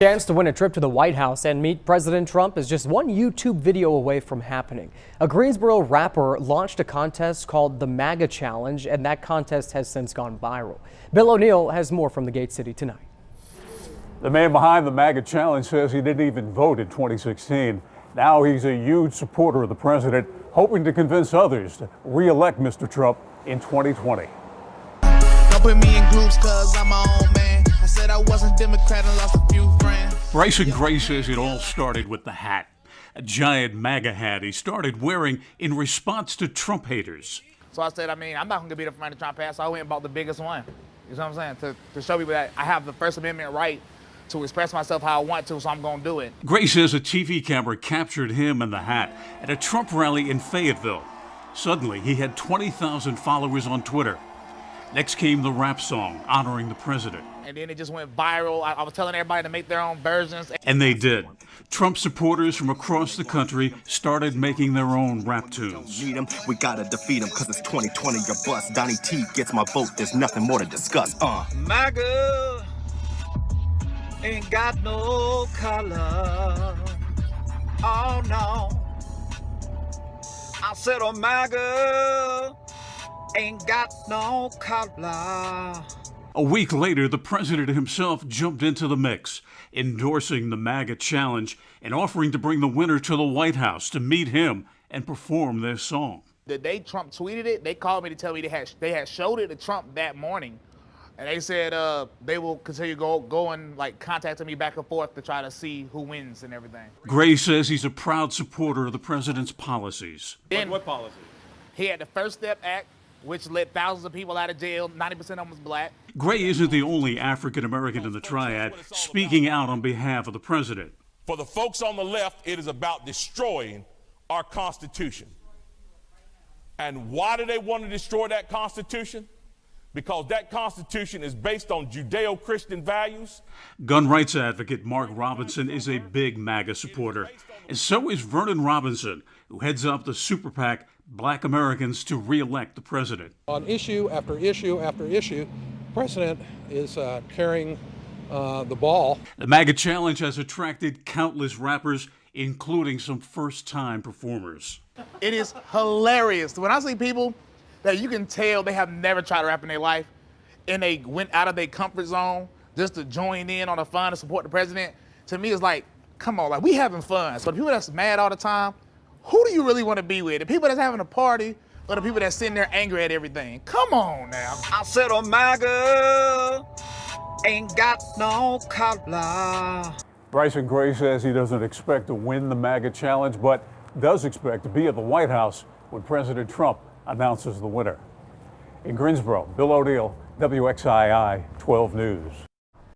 Chance to win a trip to the White House and meet President Trump is just one YouTube video away from happening. A Greensboro rapper launched a contest called the MAGA Challenge, and that contest has since gone viral. Bill O'Neill has more from the Gate City tonight. The man behind the MAGA Challenge says he didn't even vote in 2016. Now he's a huge supporter of the president, hoping to convince others to re-elect Mr. Trump in 2020. Don't put me in groups cause I'm my own man. I said I wasn't Democrat and lost a few friends. Bryson Gray says it all started with the hat. A giant MAGA hat he started wearing in response to Trump haters. So I said, I'm not going to be the friend of Trump hat, so I went and bought the biggest one. You know what I'm saying? To show people that I have the First Amendment right to express myself how I want to, so I'm going to do it. Gray says a TV camera captured him in the hat at a Trump rally in Fayetteville. Suddenly, he had 20,000 followers on Twitter. Next came the rap song honoring the president. And then it just went viral. I was telling everybody to make their own versions. And they did. Trump supporters from across the country started making their own rap tunes. We gotta defeat him cause it's 2020, your bust. Donnie T gets my vote, there's nothing more to discuss. MAGA ain't got no color. Oh no. I said, oh, MAGA ain't got no color. A week later, the president himself jumped into the mix, endorsing the MAGA Challenge and offering to bring the winner to the White House to meet him and perform their song. The day Trump tweeted it, they called me to tell me they had showed it to Trump that morning. And they said they will continue going like contacting me back and forth to try to see who wins and everything. Gray says he's a proud supporter of the president's policies. Then, what policy? He had the First Step Act, which let thousands of people out of jail. 90% of them was black. Gray isn't the only African American in the triad speaking out on behalf of the president. For the folks on the left, it is about destroying our Constitution. And why do they want to destroy that Constitution? Because that Constitution is based on Judeo-Christian values. Gun rights advocate Mark Robinson is a big MAGA supporter, and so is Vernon Robinson, who heads up the super PAC Black Americans to re-elect the president. On issue after issue after issue, the president is carrying the ball. The MAGA Challenge has attracted countless rappers, including some first-time performers. It is hilarious. When I see people that you can tell they have never tried to rap in their life, and they went out of their comfort zone just to join in on the fun to support the president, to me it's like, come on, like we having fun. So the people that's mad all the time, who do you really want to be with? The people that's having a party or the people that's sitting there angry at everything? Come on now. I said, oh, MAGA ain't got no color. Bryson Gray says he doesn't expect to win the MAGA Challenge, but does expect to be at the White House when President Trump announces the winner. In Greensboro, Bill O'Neill, WXII 12 News.